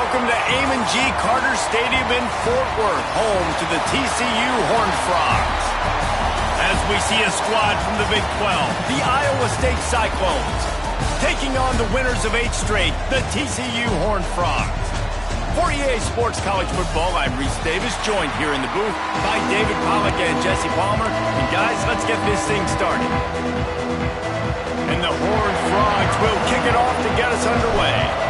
Welcome to Amon G. Carter Stadium in Fort Worth, home to the TCU Horned Frogs. As we see a squad from the Big 12, the Iowa State Cyclones, taking on the winners of 8 straight, the TCU Horned Frogs. For EA Sports College Football, I'm Reese Davis, joined here in the booth by David Pollack and Jesse Palmer. And guys, let's get this thing started. And the Horned Frogs will kick it off to get us underway.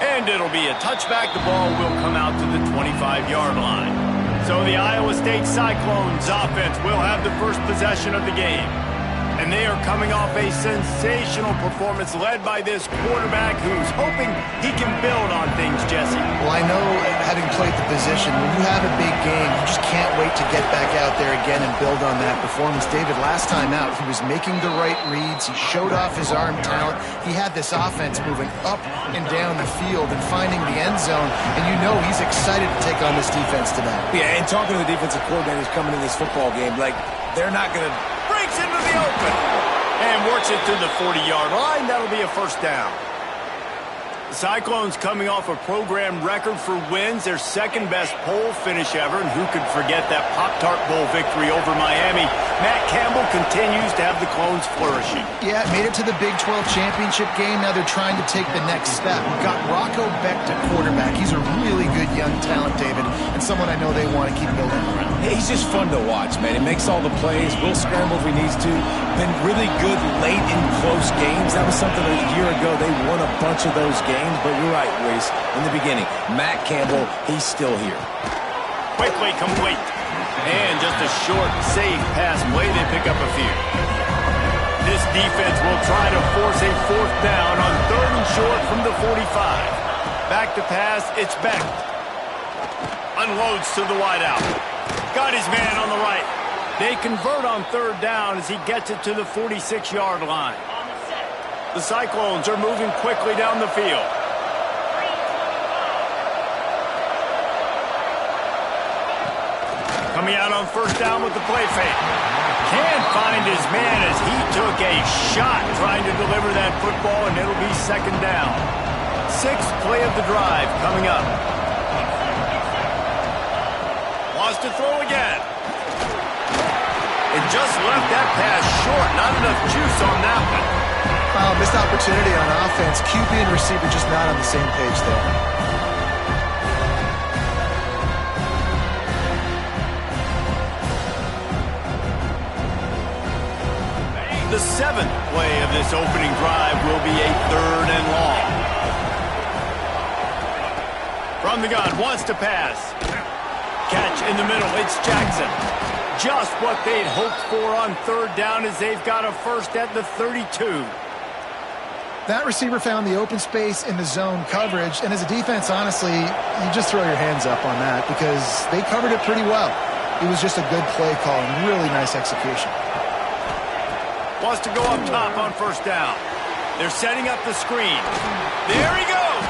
And it'll be a touchback. The ball will come out to the 25-yard line. So the Iowa State Cyclones offense will have the first possession of the game. And they are coming off a sensational performance led by this quarterback who's hoping he can build on things, Jesse. Well, I know, having played the position, when you have a big game, you just can't wait to get back out there again and build on that performance. David, last time out, he was making the right reads. He showed off his arm talent. He had this offense moving up and down the field and finding the end zone. And you know he's excited to take on this defense today. Yeah, and talking to the defensive coordinators coming in this football game, like, they're not going to... Breaks into the open and works it to the 40-yard line. That'll be a first down. The Cyclones coming off a program record for wins, their second-best poll finish ever, and who could forget that Pop-Tart Bowl victory over Miami? Matt Campbell continues to have the Clones flourishing. Yeah, made it to the Big 12 championship game. Now they're trying to take the next step. We've got Rocco Becht at quarterback. He's a really good young talent, David, and someone I know they want to keep building around. He's just fun to watch, man. He makes all the plays, will scramble if he needs to. Been really good late in close games. That was something a year ago. They won a bunch of those games. But you're right, Reese. In the beginning, Matt Campbell, he's still here. Quickly complete. And just a short, safe pass play. They pick up a few. This defense will try to force a fourth down on 3rd and short from the 45. Back to pass, it's Becht. Unloads to the wideout. Got his man on the right. They convert on 3rd down as he gets it to the 46-yard line. The Cyclones are moving quickly down the field. Coming out on 1st down with the play fake. Can't find his man as he took a shot trying to deliver that football, and it'll be 2nd down. 6th play of the drive coming up. Wants to throw again. It just left that pass short. Not enough juice on that one. Missed opportunity on offense. QB and receiver just not on the same page there. The 7th play of this opening drive will be a 3rd and long. From the gun, wants to pass. Catch in the middle, it's Jackson. Just what they'd hoped for on 3rd down as they've got a first at the 32. That receiver found the open space in the zone coverage, and as a defense, honestly, you just throw your hands up on that because they covered it pretty well. It was just a good play call and really nice execution. Wants to go up top on 1st down. They're setting up the screen. There he goes!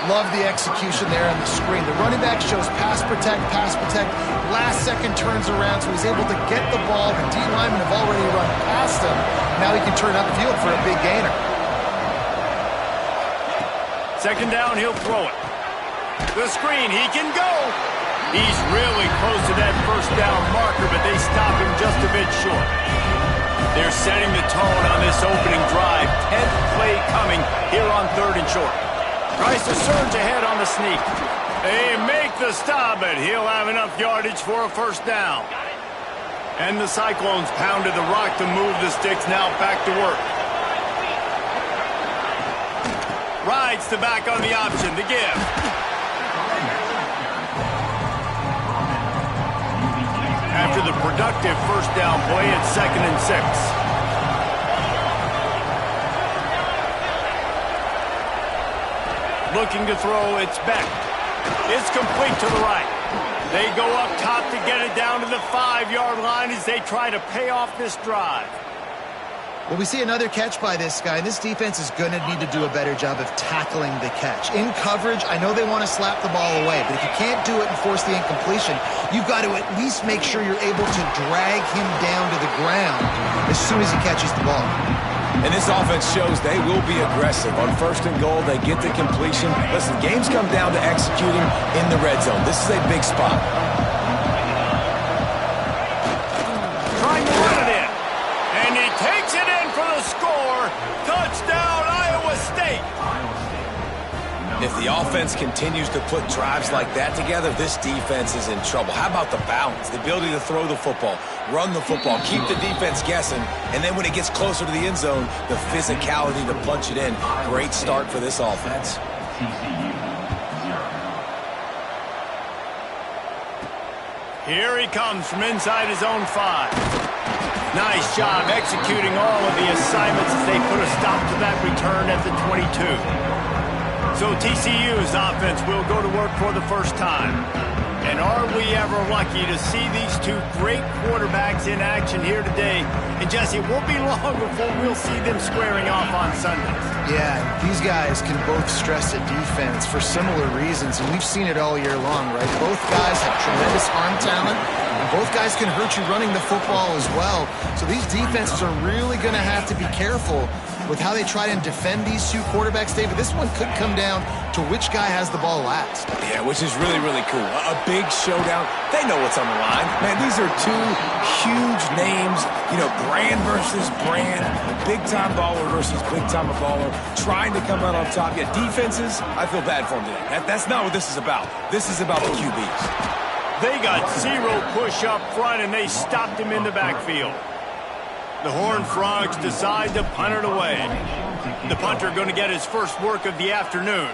Love the execution there on the screen. The running back shows pass protect, last second turns around, so he's able to get the ball. The D linemen have already run past him. Now he can turn upfield for a big gainer. 2nd down, he'll throw it. The screen, he can go. He's really close to that 1st down marker, but they stop him just a bit short. They're setting the tone on this opening drive. 10th play coming here on 3rd and short. Tries to surge ahead on the sneak. They make the stop, but he'll have enough yardage for a 1st down. And the Cyclones pounded the rock to move the sticks, now back to work. Rides the back on the option to give. After the productive 1st down play, it's 2nd and 6. Looking to throw, it's Becht. It's complete to the right. They go up top to get it down to the 5-yard line as they try to pay off this drive. Well, we see another catch by this guy. This defense is going to need to do a better job of tackling the catch. In coverage, I know they want to slap the ball away, but if you can't do it and force the incompletion, you've got to at least make sure you're able to drag him down to the ground as soon as he catches the ball. And this offense shows they will be aggressive. On 1st and goal, they get the completion. Listen, games come down to executing in the red zone. This is a big spot. Trying to run it in. And he takes it in for the score. Touchdown, Iowa State. If the offense continues to put drives like that together, this defense is in trouble. How about the balance, the ability to throw the football, run the football, keep the defense guessing, and then when it gets closer to the end zone, the physicality to punch it in. Great start for this offense. Here he comes from inside his own 5. Nice job executing all of the assignments as they put a stop to that return at the 22. So TCU's offense will go to work for the first time. And are we ever lucky to see these two great quarterbacks in action here today? And Jesse, it won't be long before we'll see them squaring off on Sundays. Yeah, these guys can both stress a defense for similar reasons, and we've seen it all year long, right? Both guys have tremendous arm talent, and both guys can hurt you running the football as well. So these defenses are really going to have to be careful with how they try and defend these two quarterbacks, David. This one could come down to which guy has the ball last. Yeah, which is really, really cool. A big showdown. They know what's on the line. Man, these are two huge names. You know, brand versus brand. Big-time baller versus big-time baller. Trying to come out on top. Yeah, defenses, I feel bad for them today. That's not what this is about. This is about the QBs. They got zero push up front, and they stopped him in the backfield. The Horned Frogs decide to punt it away. The punter going to get his first work of the afternoon.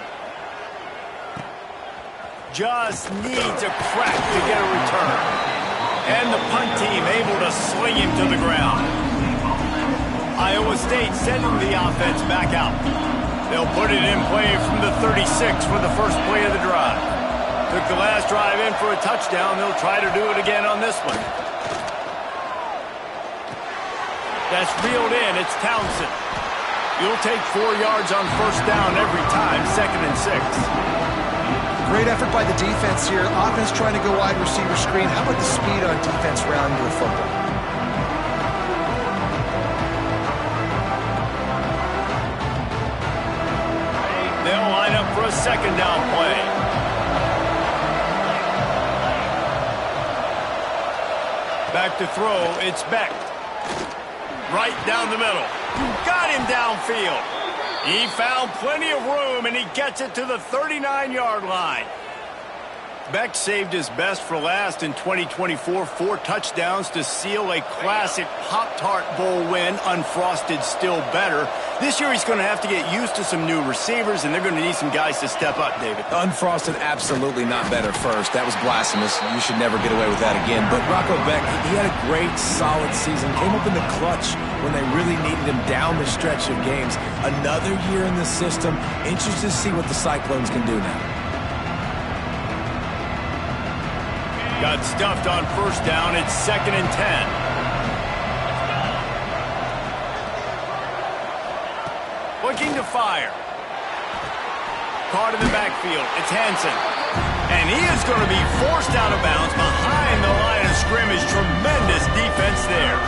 Just needs a crack to get a return. And the punt team able to sling him to the ground. Iowa State sending the offense back out. They'll put it in play from the 36 for the first play of the drive. Took the last drive in for a touchdown. They'll try to do it again on this one. That's reeled in. It's Townsend. You'll take 4 yards on first down every time, 2nd and 6. Great effort by the defense here. Offense trying to go wide receiver screen. How about the speed on defense rounding to the football? They'll line up for a 2nd down play. Back to throw. It's Beck. Right down the middle. Got him downfield. He found plenty of room, and he gets it to the 39-yard line. Beck saved his best for last in 2024. 4 touchdowns to seal a classic Pop-Tart Bowl win. Unfrosted still better. This year he's going to have to get used to some new receivers, and they're going to need some guys to step up, David. Unfrosted, absolutely not better first. That was blasphemous. You should never get away with that again. But Rocco Beck, he had a great, solid season. Came up in the clutch when they really needed him down the stretch of games. Another year in the system. Interested to see what the Cyclones can do now. Got stuffed on first down. It's 2nd and 10. Looking to fire. Caught in the backfield. It's Hansen. And he is going to be forced out of bounds behind the line of scrimmage. Tremendous defense there.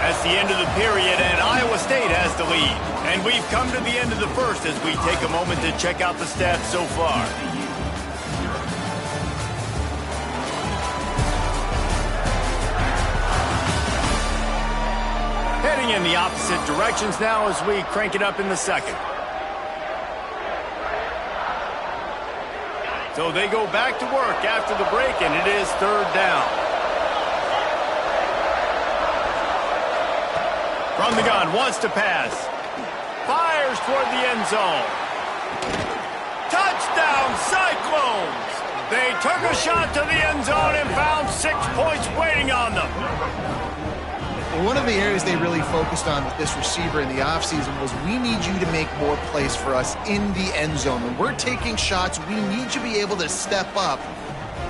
That's the end of the period, and Iowa State has the lead. And we've come to the end of the first as we take a moment to check out the stats so far. Heading in the opposite directions now as we crank it up in the second. So they go back to work after the break, and it is 3rd down. From the gun, wants to pass. Fires toward the end zone. Touchdown, Cyclones! They took a shot to the end zone and found 6 points waiting on them. One of the areas they really focused on with this receiver in the offseason was we need you to make more plays for us in the end zone. When we're taking shots, we need you to be able to step up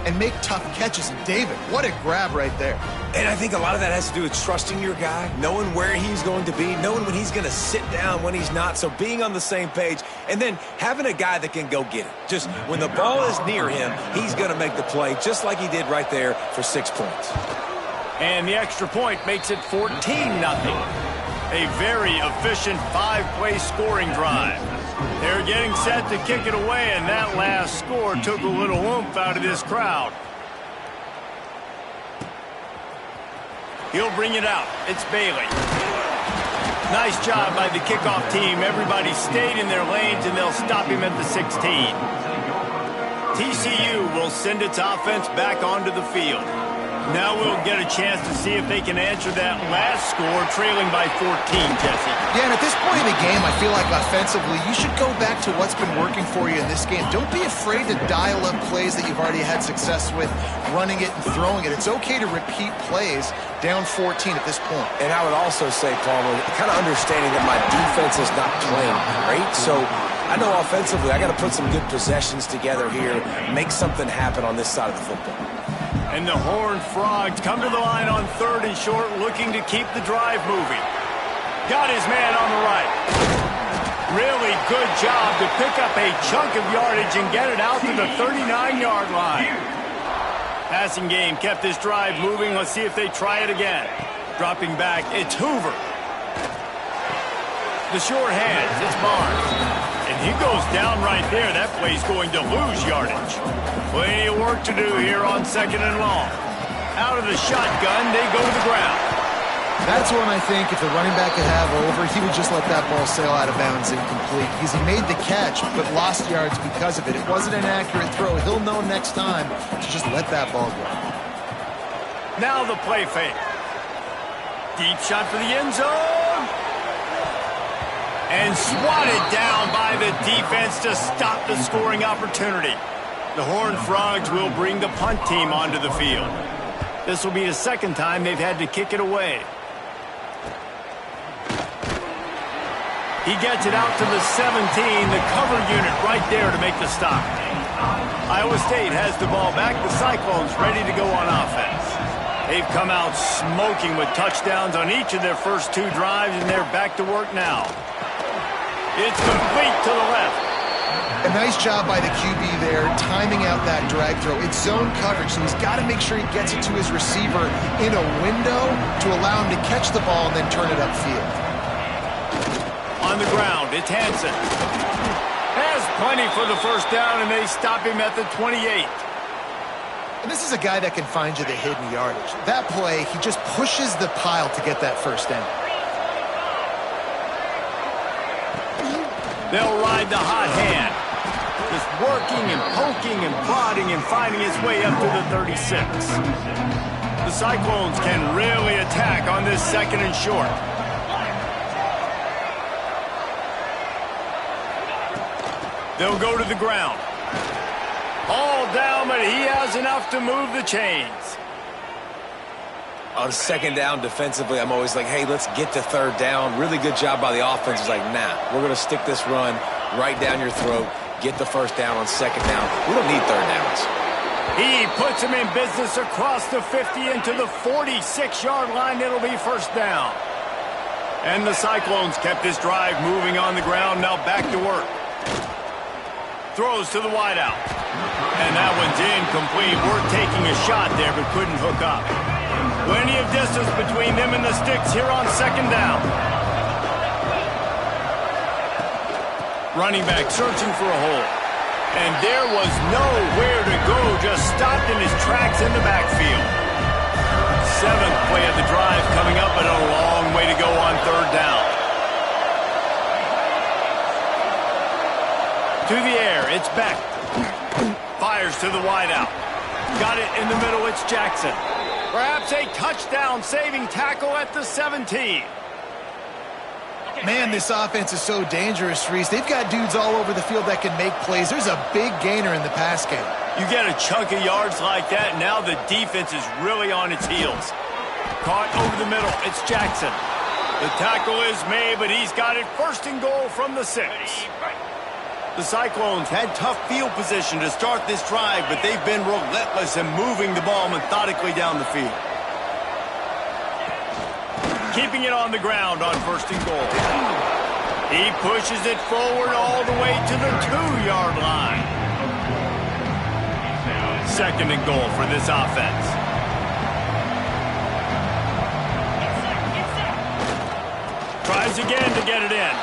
and make tough catches. And David, what a grab right there. And I think a lot of that has to do with trusting your guy, knowing where he's going to be, knowing when he's going to sit down, when he's not. So being on the same page, and then having a guy that can go get it. Just when the ball is near him, he's going to make the play, just like he did right there for 6 points. And the extra point makes it 14-0. A very efficient 5-play scoring drive. They're getting set to kick it away, and that last score took a little oomph out of this crowd. He'll bring it out. It's Bailey. Nice job by the kickoff team. Everybody stayed in their lanes, and they'll stop him at the 16. TCU will send its offense back onto the field. Now we'll get a chance to see if they can answer that last score, trailing by 14, Jesse. Yeah, and at this point in the game, I feel like offensively, you should go back to what's been working for you in this game. Don't be afraid to dial up plays that you've already had success with, running it and throwing it. It's okay to repeat plays down 14 at this point. And I would also say, Palmer, kind of understanding that my defense is not playing great, so I know offensively I got to put some good possessions together here, make something happen on this side of the football. And the Horned Frogs come to the line on 3rd and short, looking to keep the drive moving. Got his man on the right. Really good job to pick up a chunk of yardage and get it out to the 39-yard line. Passing game kept this drive moving. Let's see if they try it again. Dropping back, it's Hoover. The short hands, it's Barnes. And he goes down right there. That play's going to lose yardage. Plenty of work to do here on 2nd and long. Out of the shotgun, they go to the ground. That's one I think if the running back could have over, he would just let that ball sail out of bounds incomplete. Because he made the catch, but lost yards because of it. It wasn't an accurate throw. He'll know next time to just let that ball go. Now the play fake. Deep shot for the end zone. And swatted down by the defense to stop the scoring opportunity. The Horned Frogs will bring the punt team onto the field. This will be the 2nd time they've had to kick it away. He gets it out to the 17, the cover unit right there to make the stop. Iowa State has the ball back. The Cyclones ready to go on offense. They've come out smoking with touchdowns on each of their first 2 drives, and they're back to work now. It's complete to the left. A nice job by the QB there, timing out that drag throw. It's zone coverage, so he's got to make sure he gets it to his receiver in a window to allow him to catch the ball and then turn it upfield. On the ground, it's Hansen. Has plenty for the first down, and they stop him at the 28. And this is a guy that can find you the hidden yardage. That play, he just pushes the pile to get that first down. They'll ride the hot hand. Just working and poking and prodding and finding his way up to the 36. The Cyclones can really attack on this 2nd and short. They'll go to the ground. All down, but he has enough to move the chains. On 2nd down defensively, I'm always like, hey, let's get to 3rd down. Really good job by the offense. It's like, nah, we're going to stick this run right down your throat, get the 1st down on 2nd down. We don't need 3rd downs. He puts him in business across the 50 into the 46-yard line. It'll be 1st down. And the Cyclones kept this drive moving on the ground. Now back to work. Throws to the wideout. And that one's incomplete. We're taking a shot there, but couldn't hook up. Plenty of distance between them and the sticks here on 2nd down. Running back searching for a hole. And there was nowhere to go, just stopped in his tracks in the backfield. 7th play of the drive coming up, but a long way to go on 3rd down. To the air, it's Beck. Fires to the wideout. Got it in the middle, it's Jackson. Perhaps a touchdown-saving tackle at the 17. Man, this offense is so dangerous, Reese. They've got dudes all over the field that can make plays. There's a big gainer in the pass game. You get a chunk of yards like that, now the defense is really on its heels. Caught over the middle. It's Jackson. The tackle is made, but he's got it first and goal from the 6. The Cyclones had tough field position to start this drive, but they've been relentless in moving the ball methodically down the field. Keeping it on the ground on first and goal. He pushes it forward all the way to the 2-yard line. Second and goal for this offense. Tries again to get it in.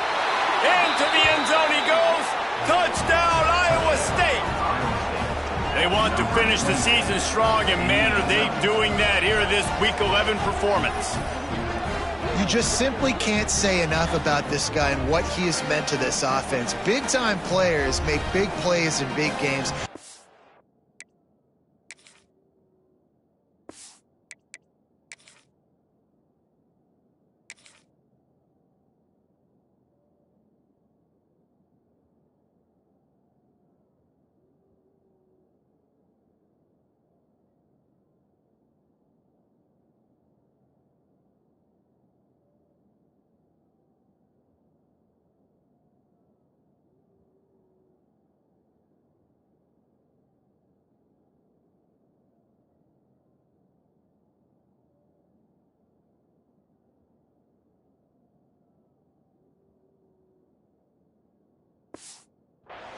Into the end zone he goes. Touchdown, Iowa State. They want to finish the season strong, and man, are they doing that here in this Week 11 performance. You just simply can't say enough about this guy and what he has meant to this offense. Big-time players make big plays in big games.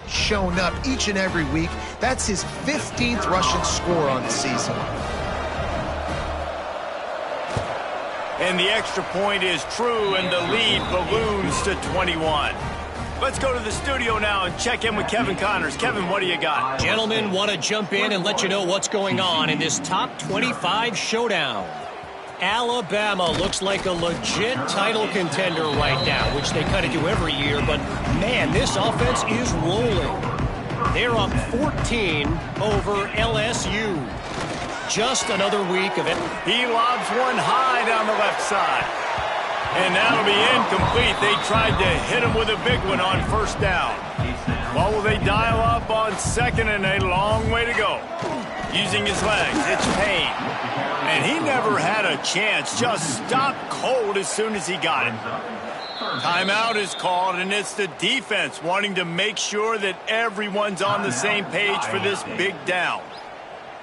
Shown up each and every week. That's his 15th rushing score on the season. And the extra point is true, and the lead balloons to 21. Let's go to the studio now and check in with Kevin Connors. Kevin, what do you got? Gentlemen, want to jump in and let you know what's going on in this top 25 showdown. Alabama looks like a legit title contender right now, which they kind of do every year, but man, this offense is rolling. They're up 14 over LSU. Just another week of it. He lobs one high down the left side. And that'll be incomplete. They tried to hit him with a big one on first down. What will they dial up on second, and a long way to go? Using his legs, it's Payne. And he never had a chance, just stopped cold as soon as he got it. Timeout is called, and it's the defense wanting to make sure that everyone's on the same page for this big down.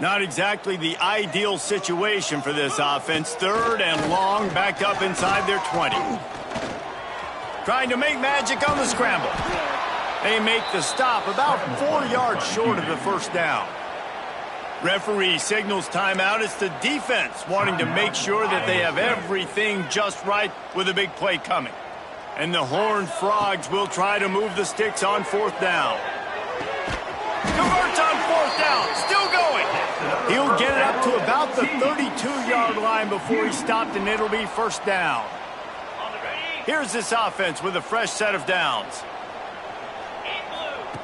Not exactly the ideal situation for this offense. Third and long, backed up inside their 20. Trying to make magic on the scramble. They make the stop about 4 yards short of the first down. Referee signals timeout. It's the defense wanting to make sure that they have everything just right with a big play coming. And the Horned Frogs will try to move the sticks on fourth down. Converts on fourth down. Still going. He'll get it up to about the 32-yard line before he's stopped, and it'll be first down. Here's this offense with a fresh set of downs.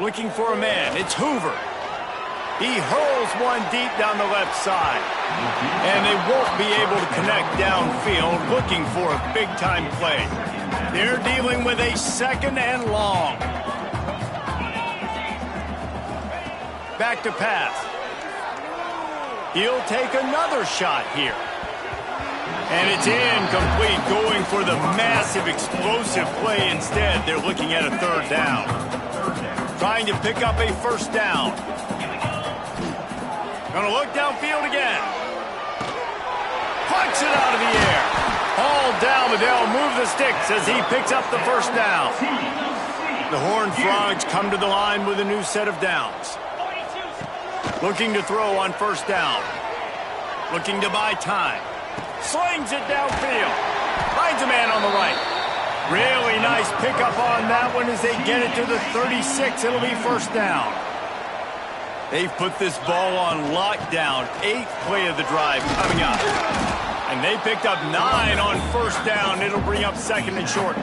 Looking for a man. It's Hoover. He hurls one deep down the left side. And they won't be able to connect downfield, looking for a big-time play. They're dealing with a second and long. Back to pass. He'll take another shot here. And it's incomplete, going for the massive explosive play instead. They're looking at a third down. Trying to pick up a first down. Gonna look downfield again. Punch it out of the air. All down, but they'll move the sticks as he picks up the first down. The Horned Frogs come to the line with a new set of downs. Looking to throw on first down. Looking to buy time. Slings it downfield. Finds a man on the right. Really nice pickup on that one as they get it to the 36. It'll be first down. They've put this ball on lockdown. 8th play of the drive coming up. And they picked up 9 on first down. It'll bring up second and short.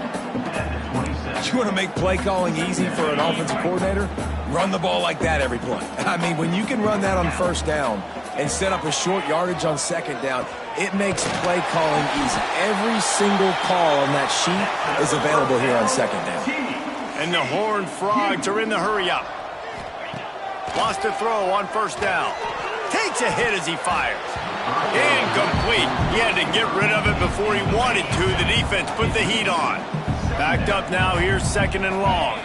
You want to make play calling easy for an offensive coordinator? Run the ball like that every play. I mean, when you can run that on first down and set up a short yardage on second down, it makes play calling easy. Every single call on that sheet is available here on second down. And the Horned Frogs are in the hurry-up. Lost a throw on first down. Takes a hit as he fires. Incomplete. He had to get rid of it before he wanted to. The defense put the heat on. Backed up now. Here's 2nd and long.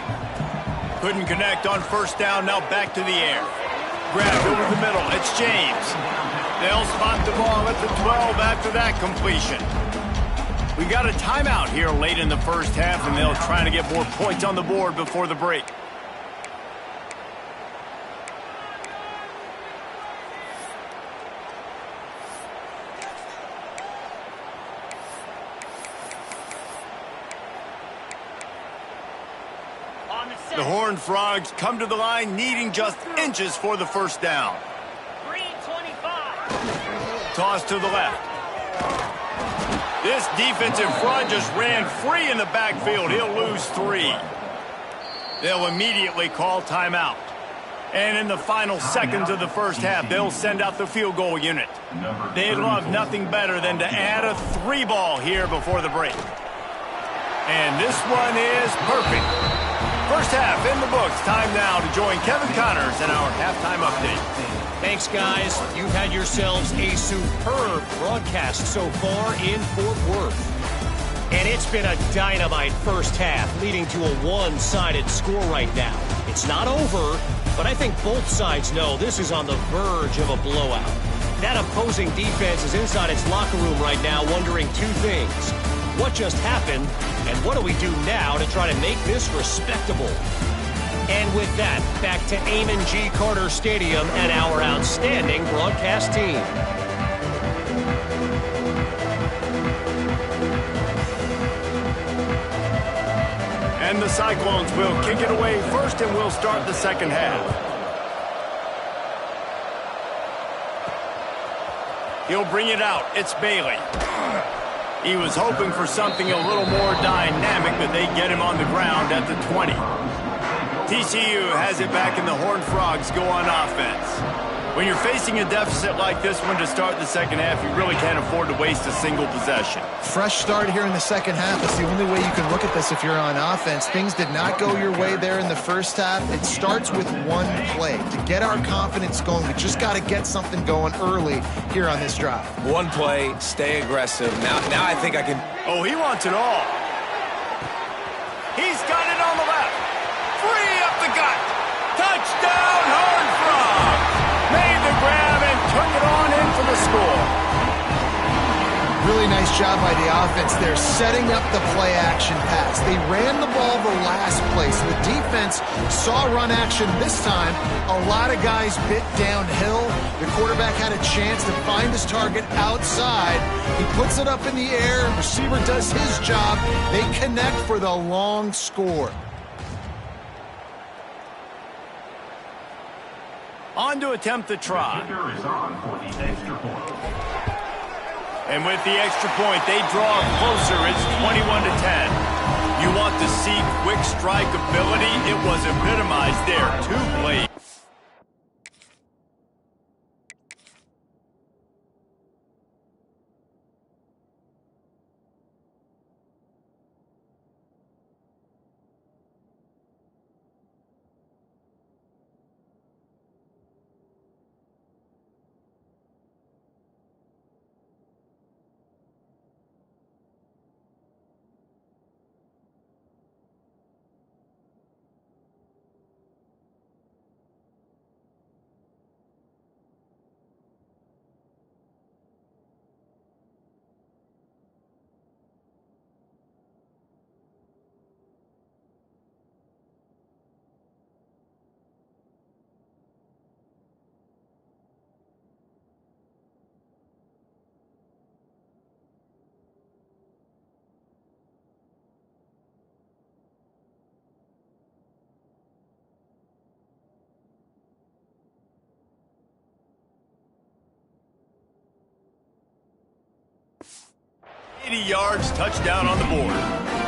Couldn't connect on 1st down. Now back to the air. Grabbed over the middle. It's James. They'll spot the ball at the 12 after that completion. We got a timeout here late in the 1st half, and they'll try to get more points on the board before the break. The Horned Frogs come to the line needing just inches for the 1st down. 325. Toss to the left. This defensive front just ran free in the backfield. He'll lose 3. They'll immediately call timeout. And in the final seconds of the 1st half, they'll send out the field goal unit. They'd love nothing better than to add a 3 ball here before the break. And this one is perfect. 1st half in the books. Time now to join Kevin Connors in our halftime update. Thanks, guys. You've had yourselves a superb broadcast so far in Fort Worth. And it's been a dynamite 1st half, leading to a one-sided score right now. It's not over, but I think both sides know this is on the verge of a blowout. That opposing defense is inside its locker room right now wondering 2 things. What just happened, and what do we do now to try to make this respectable? And with that, back to Amon G. Carter Stadium and our outstanding broadcast team. And the Cyclones will kick it away first, and we'll start the 2nd half. He'll bring it out. It's Bailey. He was hoping for something a little more dynamic, but they get him on the ground at the 20. TCU has it back, and the Horned Frogs go on offense. When you're facing a deficit like this one to start the 2nd half, you really can't afford to waste a single possession. Fresh start here in the 2nd half. It's the only way you can look at this if you're on offense. Things did not go your way there in the 1st half. It starts with one play. To get our confidence going, we just got to get something going early here on this drive. One play, stay aggressive. Now I think I can... Oh, he wants it all. He's got it on the left. Free up the gut. Touchdown, Horned Frogs. Made the grab and took it on in for the score. Really nice job by the offense there, setting up the play-action pass. They ran the ball the last play, so the defense saw run action this time. A lot of guys bit downhill. The quarterback had a chance to find his target outside. He puts it up in the air. Receiver does his job. They connect for the long score. On to attempt the try. And with the extra point, they draw closer. It's 21-10. You want to see quick strike ability? It was epitomized there. 2 plays. Yards, touchdown on the board.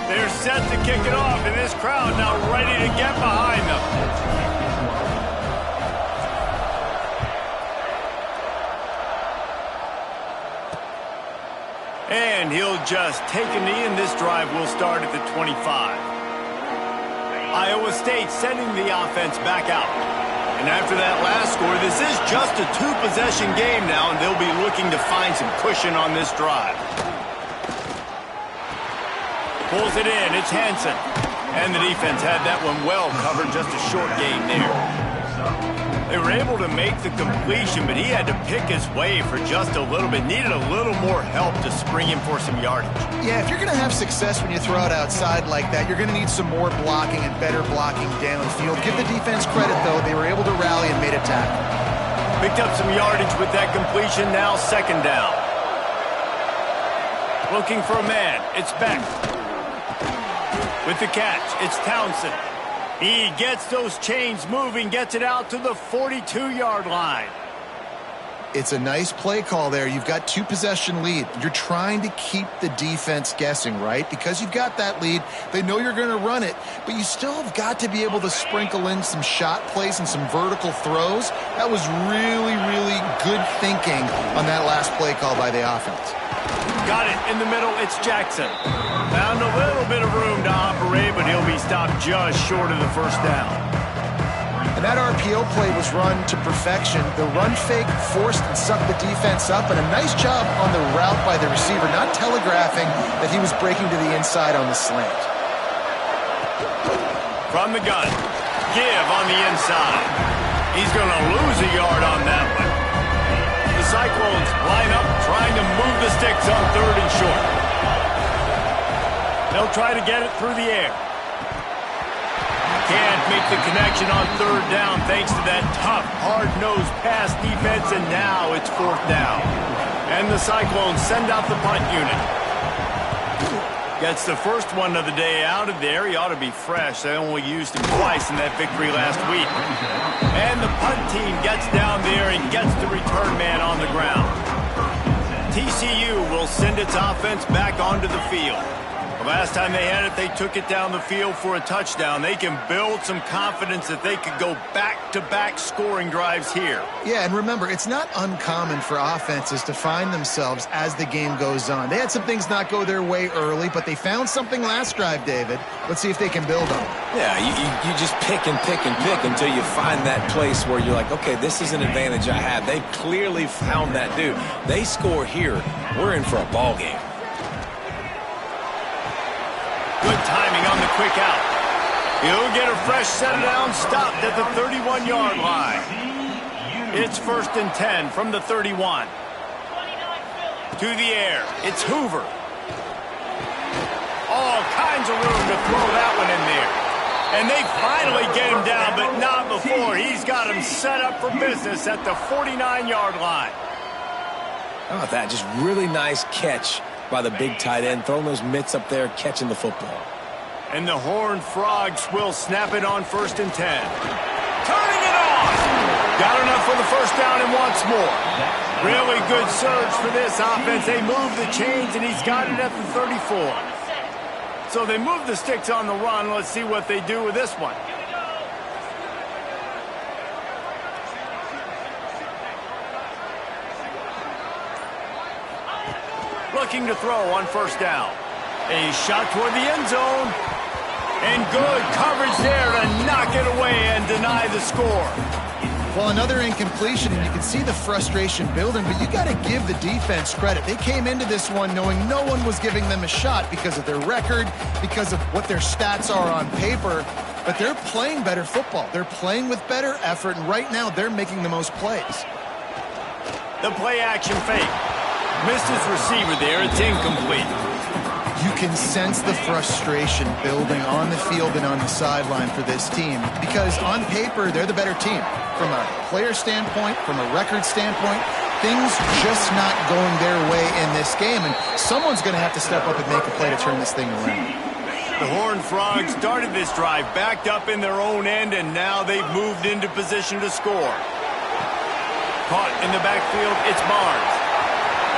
They're set to kick it off, and this crowd now ready to get behind them. And he'll just take a knee, and this drive will start at the 25. Iowa State sending the offense back out. And after that last score, this is just a two-possession game now, and they'll be looking to find some cushion on this drive. Pulls it in. It's Hansen. And the defense had that one well covered. Just a short gain there. They were able to make the completion, but he had to pick his way for just a little bit. Needed a little more help to spring him for some yardage. Yeah, if you're going to have success when you throw it outside like that, you're going to need some more blocking and better blocking downfield. Give the defense credit, though. They were able to rally and made a tackle. Picked up some yardage with that completion. Now second down. Looking for a man. It's Beck. With the catch, it's Townsend. He gets those chains moving, gets it out to the 42-yard line. It's a nice play call there. You've got two-possession lead. You're trying to keep the defense guessing, right? Because you've got that lead, they know you're going to run it, but you still have got to be able to sprinkle in some shot plays and some vertical throws. That was really, really good thinking on that last play call by the offense. Got it in the middle. It's Jackson. Found a little bit of room to operate, but he'll be stopped just short of the first down. And that RPO play was run to perfection. The run fake forced and sucked the defense up, and a nice job on the route by the receiver, not telegraphing that he was breaking to the inside on the slant. From the gun, give on the inside. He's going to lose a yard on that one. The Cyclones line up, trying to move the sticks on third and short. They'll try to get it through the air. Can't make the connection on third down thanks to that tough, hard-nosed pass defense, and now it's fourth down. And the Cyclones send out the punt unit. Gets the first one of the day out of there. He ought to be fresh. They only used him twice in that victory last week. And the punt team gets down there and gets the return man on the ground. TCU will send its offense back onto the field. The last time they had it, they took it down the field for a touchdown. They can build some confidence that they could go back-to-back scoring drives here. Yeah, and remember, it's not uncommon for offenses to find themselves as the game goes on. They had some things not go their way early, but they found something last drive, David. Let's see if they can build on it. Yeah, you just pick and pick and pick until you find that place where you're like, okay, this is an advantage I have. They clearly found that dude. They score here, we're in for a ball game. Good timing on the quick out. He'll get a fresh set down, stopped at the 31-yard line. It's 1st and 10 from the 31. To the air, it's Hoover. All kinds of room to throw that one in there. And they finally get him down, but not before. He's got him set up for business at the 49-yard line. How about that? Just really nice catch by the big tight end, throwing those mitts up there, catching the football. And the Horned Frogs will snap it on 1st and 10. Turning it on! Got enough for the first down and wants more. Really good surge for this offense. They move the chains, and he's got it at the 34. So they move the sticks on the run. Let's see what they do with this one. Looking to throw on 1st down. A shot toward the end zone. And good coverage there to knock it away and deny the score. Well, another incompletion, and you can see the frustration building, but you got to give the defense credit. They came into this one knowing no one was giving them a shot because of their record, because of what their stats are on paper, but they're playing better football. They're playing with better effort, and right now they're making the most plays. The play-action fake. Missed his receiver there. It's incomplete. You can sense the frustration building on the field and on the sideline for this team because on paper, they're the better team. From a player standpoint, from a record standpoint, things just not going their way in this game, and someone's going to have to step up and make a play to turn this thing around. The Horned Frogs started this drive backed up in their own end, and now they've moved into position to score. Caught in the backfield, it's Barnes.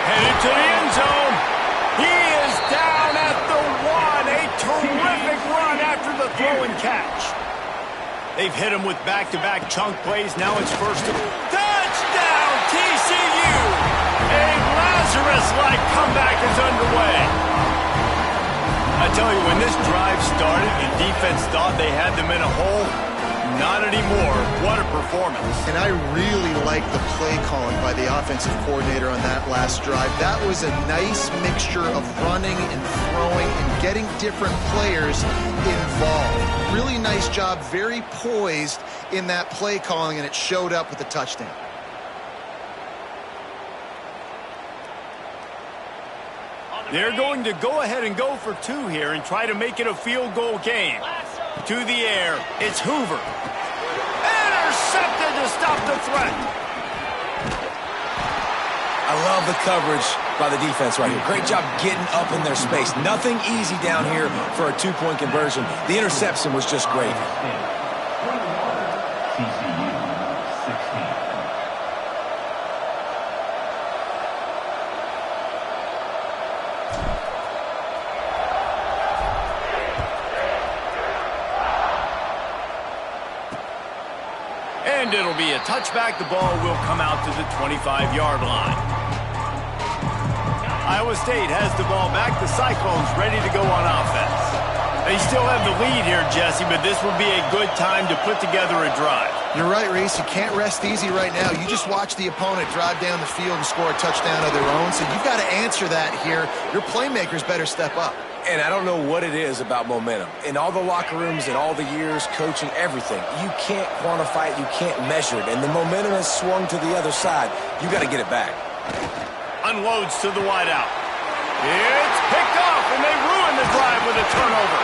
Headed to the end zone. He is down at the 1. A terrific run after the throw and catch. They've hit him with back-to-back chunk plays. Now it's 1st and... Touchdown, TCU! A Lazarus-like comeback is underway. I tell you, when this drive started, the defense thought they had them in a hole. not anymore. What a performance. And I really like the play calling by the offensive coordinator on that last drive. That was a nice mixture of running and throwing and getting different players involved. Really nice job, very poised in that play calling, and it showed up with the touchdown. They're going to go ahead and go for two here and try to make it a field goal game. To the air, it's Hoover. Intercepted to stop the threat. I love the coverage by the defense right here. Great job getting up in their space. Nothing easy down here for a two-point conversion. The interception was just great. And it'll be a touchback. The ball will come out to the 25-yard line. Iowa State has the ball back. The Cyclones ready to go on offense. They still have the lead here, Jesse, but this would be a good time to put together a drive. You're right, Reese. You can't rest easy right now. You just watch the opponent drive down the field and score a touchdown of their own, so you've got to answer that here. Your playmakers better step up. And I don't know what it is about momentum. In all the locker rooms and all the years, coaching, everything, you can't quantify it, you can't measure it. And the momentum has swung to the other side. You got to get it back. Unloads to the wideout. It's picked off, and they ruin the drive with a turnover.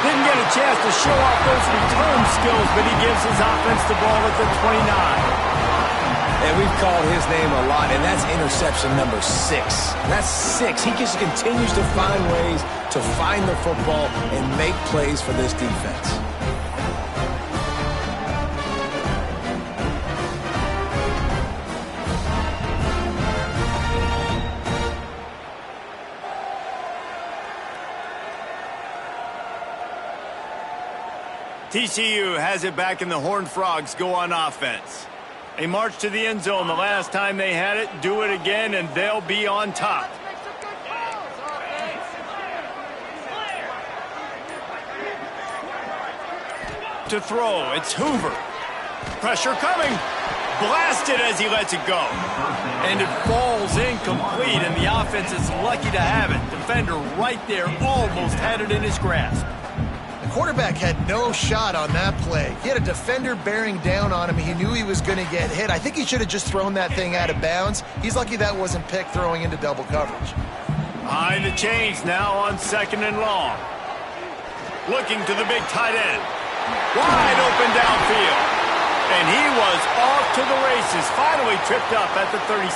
Didn't get a chance to show off those return skills, but he gives his offense the ball at the 29. And we've called his name a lot, and that's interception number 6. That's 6. He just continues to find ways to find the football and make plays for this defense. TCU has it back, and the Horned Frogs go on offense. They march to the end zone the last time they had it, do it again, and they'll be on top. To throw, it's Hoover. Pressure coming. Blasted as he lets it go. And it falls incomplete, and the offense is lucky to have it. Defender right there almost had it in his grasp. Quarterback had no shot on that play. He had a defender bearing down on him. He knew he was going to get hit. I think he should have just thrown that thing out of bounds. He's lucky that wasn't picked throwing into double coverage. Behind the chains now on 2nd and long. Looking to the big tight end. Wide open downfield. And he was off to the races. Finally tripped up at the 36.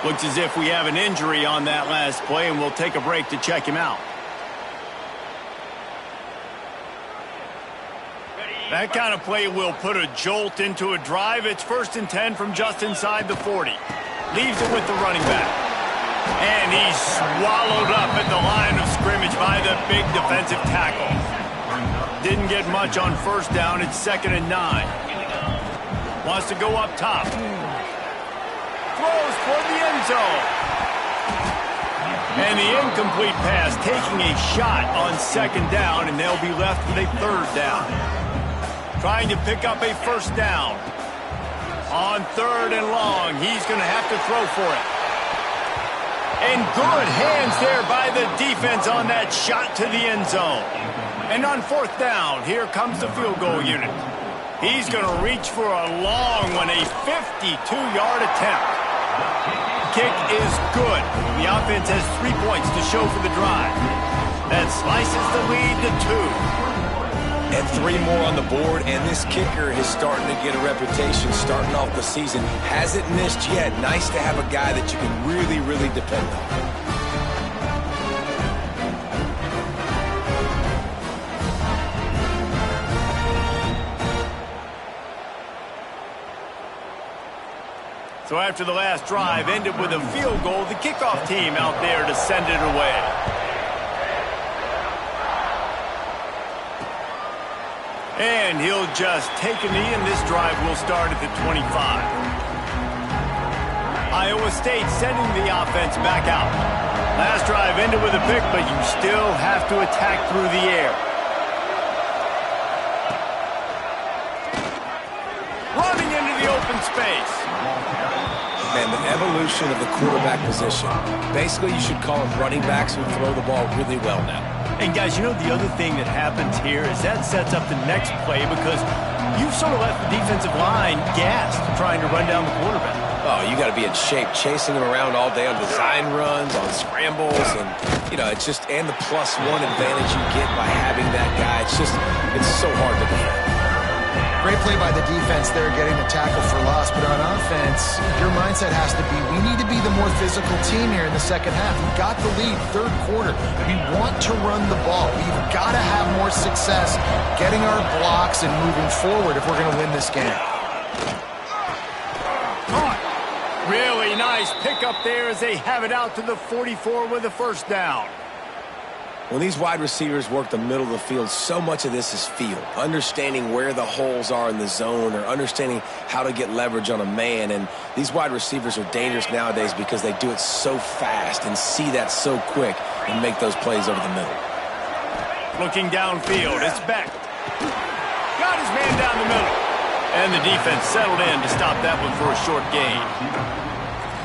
Looks as if we have an injury on that last play, and we'll take a break to check him out. That kind of play will put a jolt into a drive. It's 1st and 10 from just inside the 40. Leaves it with the running back. And he's swallowed up at the line of scrimmage by the big defensive tackle. Didn't get much on 1st down. It's 2nd and 9. Wants to go up top. Throws for the end zone. And the incomplete pass taking a shot on 2nd down, and they'll be left with a 3rd down. Trying to pick up a 1st down. On 3rd and long, he's going to have to throw for it. And good hands there by the defense on that shot to the end zone. And on 4th down, here comes the field goal unit. He's going to reach for a long one, a 52-yard attempt. Kick is good. The offense has 3 points to show for the drive. That slices the lead to 2. And 3 more on the board, and this kicker is starting to get a reputation starting off the season. Hasn't missed yet. Nice to have a guy that you can really, really depend on. So after the last drive ended with a field goal, the kickoff team out there to send it away. And he'll just take a knee, and this drive will start at the 25. Iowa State sending the offense back out. Last drive ended with a pick, but you still have to attack through the air. space. Man, the evolution of the quarterback position. Basically, you should call them running backs who throw the ball really well now. And guys, you know the other thing that happens here is that sets up the next play because you've sort of left the defensive line gassed trying to run down the quarterback. Oh, you got to be in shape, chasing him around all day on design runs, on scrambles, and, you know, it's just, and the +1 advantage you get by having that guy. It's so hard to defend. Great play by the defense there, getting the tackle for loss. But on offense, your mindset has to be, we need to be the more physical team here in the second half. We've got the lead, third quarter. We want to run the ball. We've got to have more success getting our blocks and moving forward if we're going to win this game. Really nice pickup there as they have it out to the 44 with a first down. When these wide receivers work the middle of the field, so much of this is feel. Understanding where the holes are in the zone or understanding how to get leverage on a man. And these wide receivers are dangerous nowadays because they do it so fast and see that so quick and make those plays over the middle. Looking downfield, it's Beck. Got his man down the middle. And the defense settled in to stop that one for a short gain.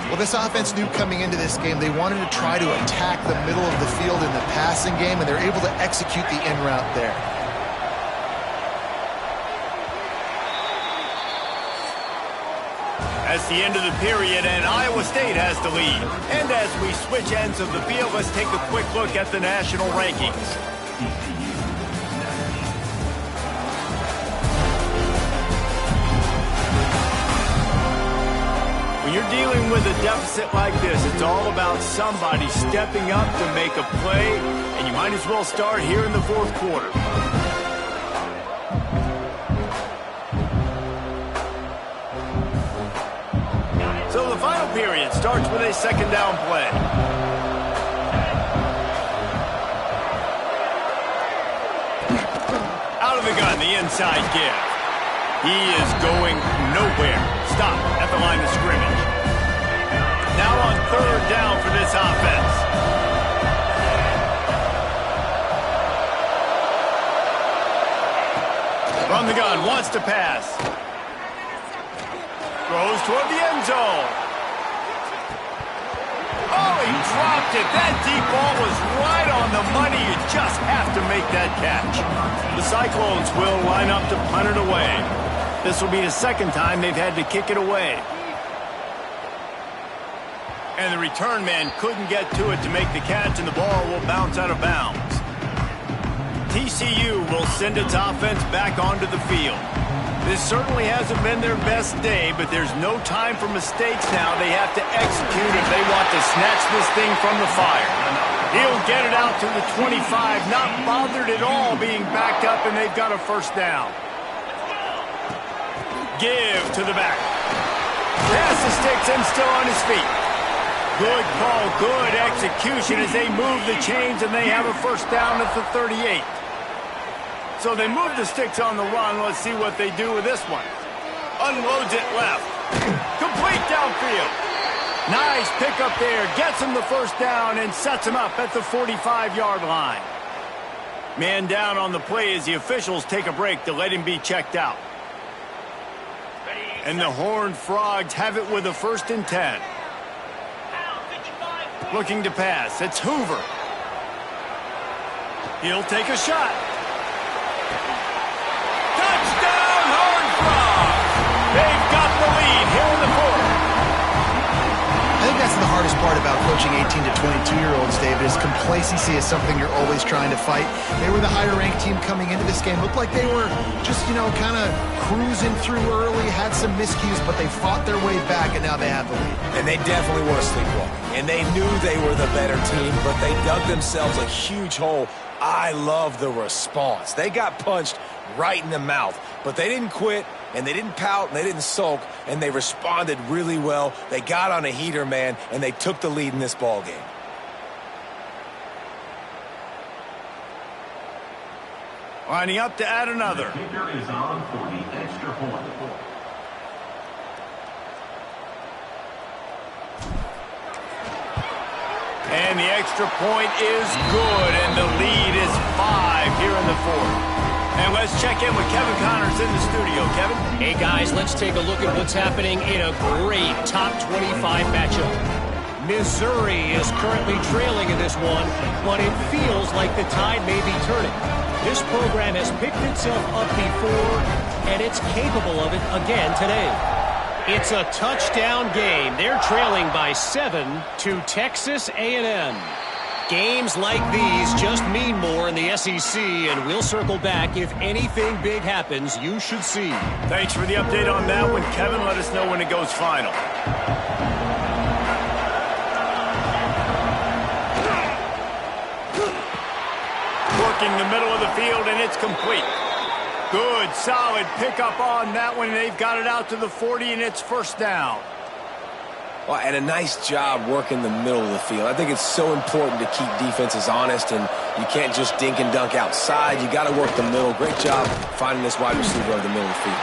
Well, this offense knew coming into this game they wanted to try to attack the middle of the field in the passing game, and they're able to execute the in route there. That's the end of the period, and Iowa State has the lead. And as we switch ends of the field, let's take a quick look at the national rankings. When you're dealing with a deficit like this, it's all about somebody stepping up to make a play, and you might as well start here in the fourth quarter. So the final period starts with a second down play. Out of the gun, the inside give. He is going nowhere. Stop at the line of scrimmage. Now on third down for this offense. From the gun, wants to pass. Throws toward the end zone. Oh, he dropped it. That deep ball was right on the money. You just have to make that catch. The Cyclones will line up to punt it away. This will be the second time they've had to kick it away. And the return man couldn't get to it to make the catch, and the ball will bounce out of bounds. TCU will send its offense back onto the field. This certainly hasn't been their best day, but there's no time for mistakes now. They have to execute if they want to snatch this thing from the fire. He'll get it out to the 25, not bothered at all being backed up, and they've got a first down. Give to the back. Pass the sticks and still on his feet. Good call, good execution as they move the chains, and they have a first down at the 38. So they move the sticks on the run. Let's see what they do with this one. Unloads it left. Complete downfield. Nice pickup there. Gets him the first down and sets him up at the 45-yard line. Man down on the play as the officials take a break to let him be checked out. And the Horned Frogs have it with a 1st and 10. Looking to pass. It's Hoover. He'll take a shot. Touchdown, Horned Frogs! They've got the lead here in the fourth. I think that's the hardest part about coaching 18 to 22-year-olds, David, is complacency is something you're always trying to fight. They were the higher-ranked team coming into this game. Looked like they were just, kind of cruising through early, had some miscues, but they fought their way back, and now they have the lead. And they definitely were sleepwalking. And they knew they were the better team, but they dug themselves a huge hole. I love the response. They got punched right in the mouth, but they didn't quit. And they didn't pout, and they didn't sulk, and they responded really well. They got on a heater, man, and they took the lead in this ball game. Lining up to add another. The kicker is on for the extra point. And the extra point is good, and the lead is 5 here in the fourth. And let's check in with Kevin Connors in the studio. Kevin? Hey, guys, let's take a look at what's happening in a great top 25 matchup. Missouri is currently trailing in this one, but it feels like the tide may be turning. This program has picked itself up before, and it's capable of it again today. It's a touchdown game. They're trailing by 7 to Texas A&M. Games like these just mean more in the SEC, and we'll circle back if anything big happens you should see. Thanks for the update on that one, Kevin. Let us know when it goes final. Working the middle of the field, and it's complete. Good, solid pickup on that one. They've got it out to the 40, and it's first down. Well, and a nice job working the middle of the field. I think it's so important to keep defenses honest, and you can't just dink and dunk outside. You got to work the middle. Great job finding this wide receiver over the middle of the field.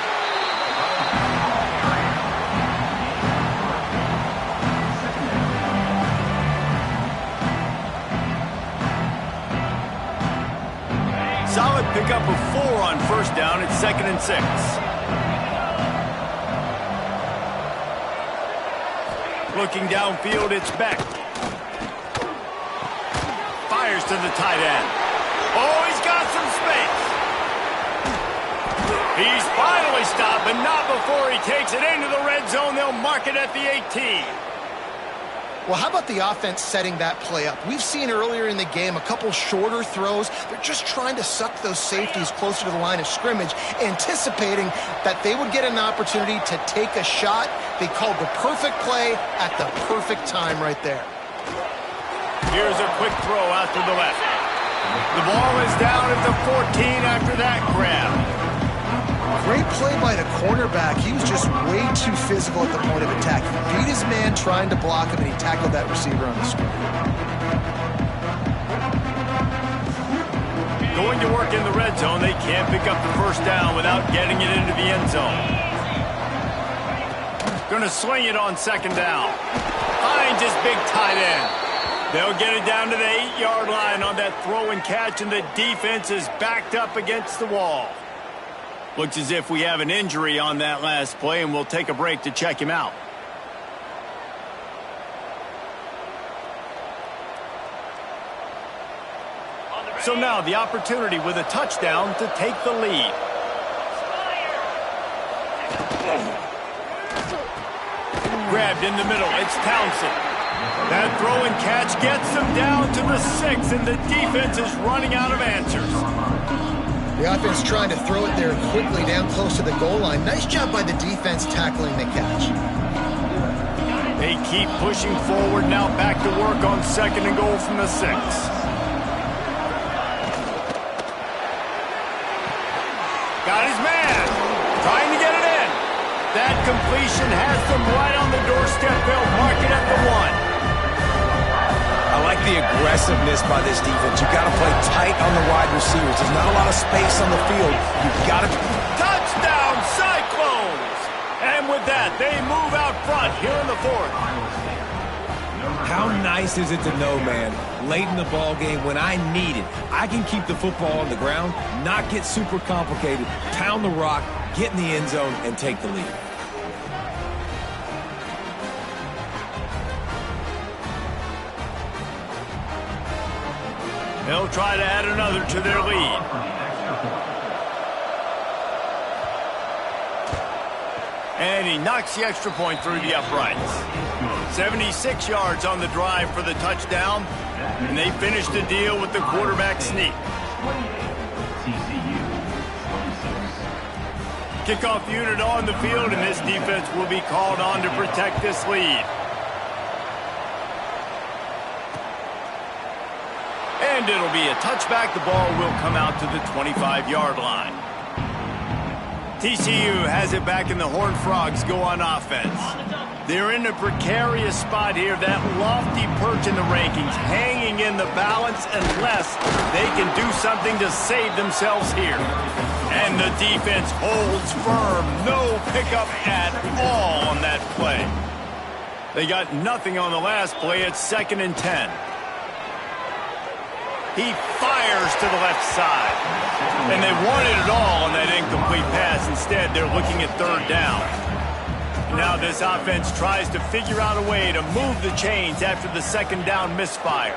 Solid pickup of 4 on first down. It's 2nd and 6. Looking downfield, it's Beck. Fires to the tight end. Oh, he's got some space. He's finally stopped, but not before he takes it into the red zone. They'll mark it at the 18. Well, how about the offense setting that play up? We've seen earlier in the game a couple shorter throws. They're just trying to suck those safeties closer to the line of scrimmage, anticipating that they would get an opportunity to take a shot. They called the perfect play at the perfect time right there. Here's a quick throw out to the left. The ball is down at the 14 after that grab. Great play by the cornerback. He was just way too physical at the point of attack. He beat his man trying to block him, and he tackled that receiver on the screen. Going to work in the red zone. They can't pick up the first down without getting it into the end zone. Going to swing it on 2nd down. Finds his big tight end. They'll get it down to the 8-yard line on that throw and catch, and the defense is backed up against the wall. Looks as if we have an injury on that last play, and we'll take a break to check him out. So now the opportunity with a touchdown to take the lead. Grabbed in the middle. It's Townsend. That throw and catch gets them down to the 6, and the defense is running out of answers. The offense trying to throw it there quickly down close to the goal line. Nice job by the defense tackling the catch. They keep pushing forward now, back to work on 2nd and goal from the 6. Got his man. Trying to get it in. That completion has them right on the doorstep. They'll mark it at the 1. I like the aggressiveness by this defense. You got to play tight on the wide receivers. There's not a lot of space on the field. You've got to... Touchdown, Cyclones! And with that, they move out front here in the 4th. How nice is it to know, man, late in the ball game when I need it, I can keep the football on the ground, not get super complicated, pound the rock, get in the end zone, and take the lead. They'll try to add another to their lead. And he knocks the extra point through the uprights. 76 yards on the drive for the touchdown, and they finish the deal with the quarterback sneak. Kickoff unit on the field, and this defense will be called on to protect this lead. And it'll be a touchback. The ball will come out to the 25-yard line. TCU has it back, and the Horned Frogs go on offense. They're in a precarious spot here, that lofty perch in the rankings, hanging in the balance unless they can do something to save themselves here. And the defense holds firm. No pickup at all on that play. They got nothing on the last play. It's 2nd and 10. He fires to the left side. And they wanted it all on that incomplete pass. Instead, they're looking at third down. Now this offense tries to figure out a way to move the chains after the second down misfire.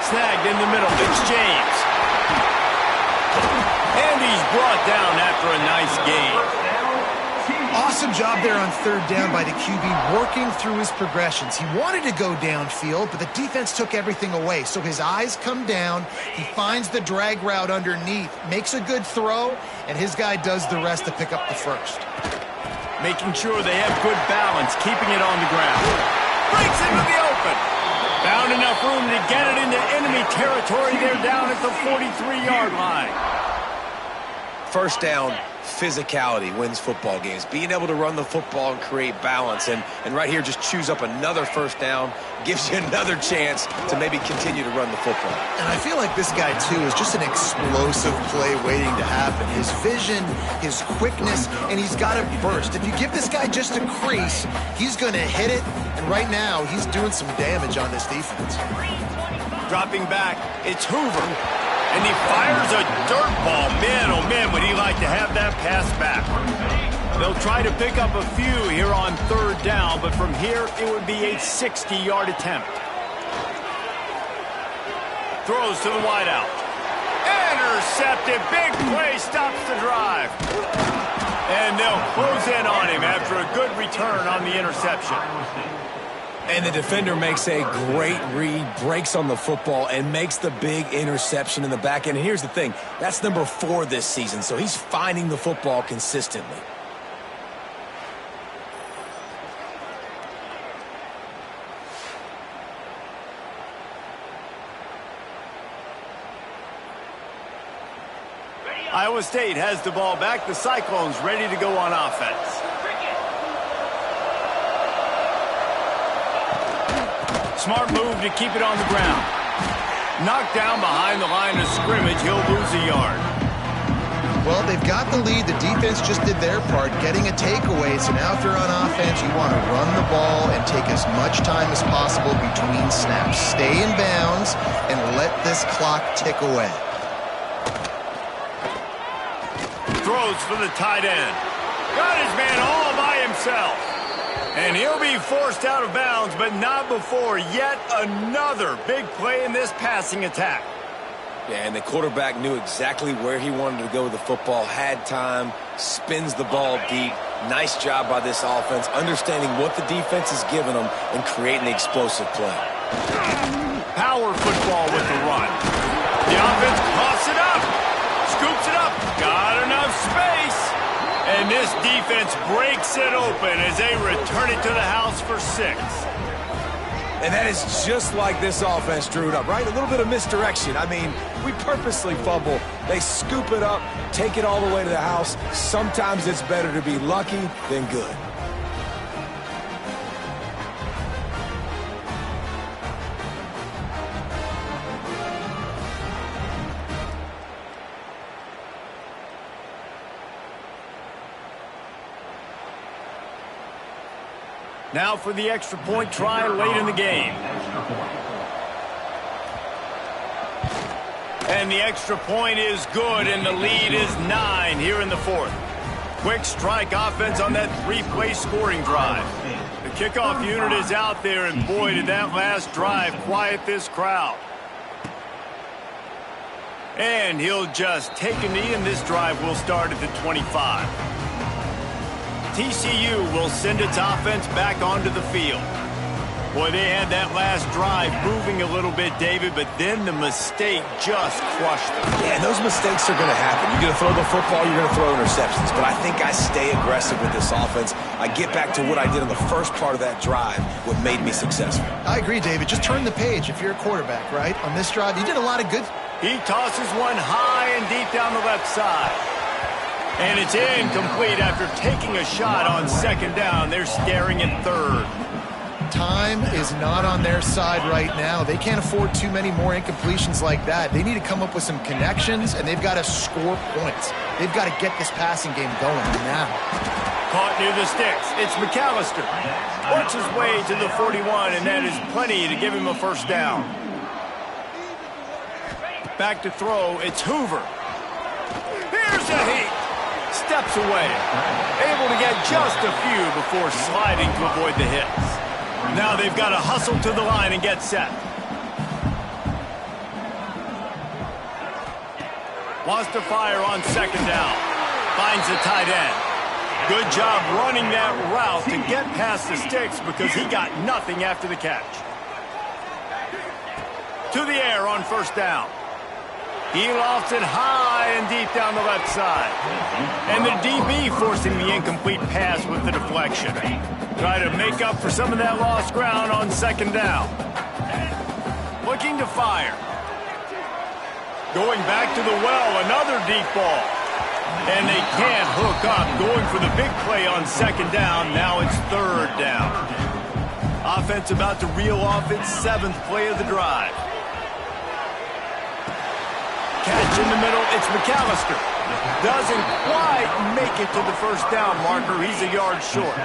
Snagged in the middle. It's James. And he's brought down after a nice gain. Awesome job there on third down by the QB, working through his progressions. He wanted to go downfield, but the defense took everything away. So his eyes come down, he finds the drag route underneath, makes a good throw, and his guy does the rest to pick up the first. Making sure they have good balance, keeping it on the ground. Breaks into the open. Found enough room to get it into enemy territory. They're down at the 43-yard line. First down, physicality wins football games. Being able to run the football and create balance. And right here, just choose up another first down, gives you another chance to maybe continue to run the football. And I feel like this guy, too, is just an explosive play waiting to happen. His vision, his quickness, and he's got to burst. If you give this guy just a crease, he's going to hit it. And right now, he's doing some damage on this defense. Dropping back, it's Hoover. And he fires a dirt ball. Man, oh man, would he like to have that pass back. They'll try to pick up a few here on third down, but from here, it would be a 60-yard attempt. Throws to the wideout. Intercepted. Big play stops the drive. And they'll close in on him after a good return on the interception. And the defender makes a great read, breaks on the football, and makes the big interception in the back end. And here's the thing, that's number 4 this season, so he's finding the football consistently. Iowa State has the ball back. The Cyclones ready to go on offense. Smart move to keep it on the ground. Knocked down behind the line of scrimmage. He'll lose a yard. Well, they've got the lead. The defense just did their part, getting a takeaway. So now if you're on offense, you want to run the ball and take as much time as possible between snaps. Stay in bounds and let this clock tick away. Throws for the tight end. Got his man all by himself. And he'll be forced out of bounds, but not before yet another big play in this passing attack. Yeah, and the quarterback knew exactly where he wanted to go with the football, had time, spins the ball deep. Nice job by this offense, understanding what the defense is giving them and creating the explosive play. Power football with the run. The offense coughs it up, scoops it up, got enough space. And this defense breaks it open as they return it to the house for 6. And that is just like this offense drew it up, right? A little bit of misdirection. I mean, we purposely fumble. They scoop it up, take it all the way to the house. Sometimes it's better to be lucky than good. Now for the extra point try late in the game. And the extra point is good, and the lead is 9 here in the 4th. Quick strike offense on that 3-play scoring drive. The kickoff unit is out there, and boy, did that last drive quiet this crowd. And he'll just take a knee, and this drive will start at the 25. TCU will send its offense back onto the field. Boy, they had that last drive moving a little bit, David, but then the mistake just crushed them. Yeah, and those mistakes are going to happen. You're going to throw the football, you're going to throw interceptions. But I think I stay aggressive with this offense. I get back to what I did in the first part of that drive, what made me successful. I agree, David. Just turn the page if you're a quarterback, right? On this drive, you did a lot of good. He tosses one high and deep down the left side. And it's incomplete after taking a shot on second down. They're staring at third. Time is not on their side right now. They can't afford too many more incompletions like that. They need to come up with some connections, and they've got to score points. They've got to get this passing game going now. Caught near the sticks. It's McAllister. Works his way to the 41, and that is plenty to give him a first down. Back to throw, it's Hoover. Here's a heat. Steps away. Able to get just a few before sliding to avoid the hits. Now they've got to hustle to the line and get set. Wants to fire on second down. Finds the tight end. Good job running that route to get past the sticks because he got nothing after the catch. To the air on first down. He lofts it high and deep down the left side. And the DB forcing the incomplete pass with the deflection. Try to make up for some of that lost ground on second down. Looking to fire. Going back to the well, another deep ball. And they can't hook up. Going for the big play on second down. Now it's third down. Offense about to reel off its 7th play of the drive. Catch in the middle, it's McAllister. Doesn't quite make it to the first down marker. He's a yard short.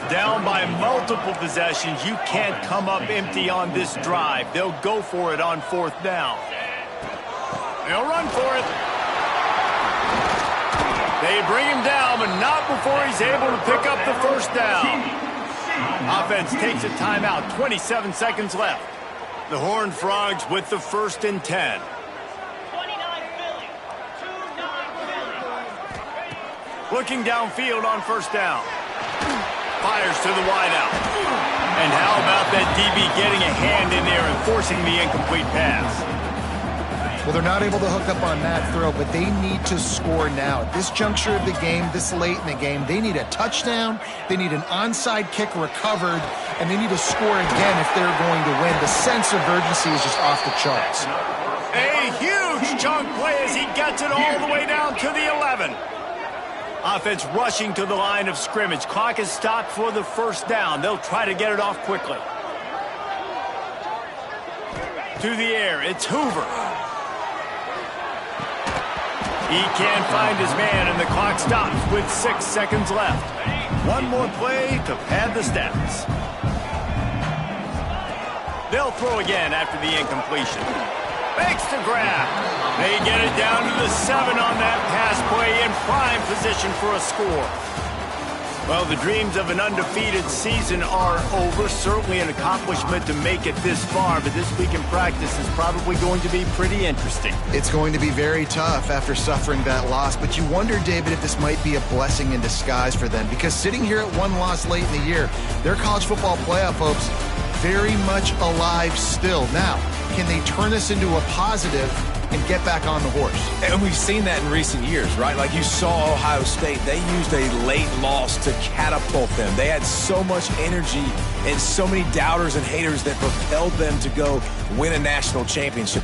Down by multiple possessions. You can't come up empty on this drive. They'll go for it on fourth down. They'll run for it. They bring him down, but not before he's able to pick up the first down. Offense takes a timeout, 27 seconds left. The Horned Frogs with the 1st and 10. Looking downfield on first down. Fires to the wideout. And how about that DB getting a hand in there and forcing the incomplete pass? Well, they're not able to hook up on that throw, but they need to score now. At this juncture of the game, this late in the game, they need a touchdown, they need an onside kick recovered, and they need to score again if they're going to win. The sense of urgency is just off the charts. A huge chunk play as he gets it all the way down to the 11. Offense rushing to the line of scrimmage. Clock is stopped for the first down. They'll try to get it off quickly. To the air, it's Hoover. He can't find his man, and the clock stops with 6 seconds left. One more play to pad the stats. They'll throw again after the incompletion. Makes the grab. They get it down to the 7 on that pass play in prime position for a score. Well, the dreams of an undefeated season are over. Certainly an accomplishment to make it this far, but this week in practice is probably going to be pretty interesting. It's going to be very tough after suffering that loss, but you wonder, David, if this might be a blessing in disguise for them, because sitting here at one loss late in the year, their college football playoff hopes very much alive still. Now, can they turn this into a positive and get back on the horse? And we've seen that in recent years, right? Like you saw Ohio State, they used a late loss to catapult them. They had so much energy and so many doubters and haters that propelled them to go win a national championship.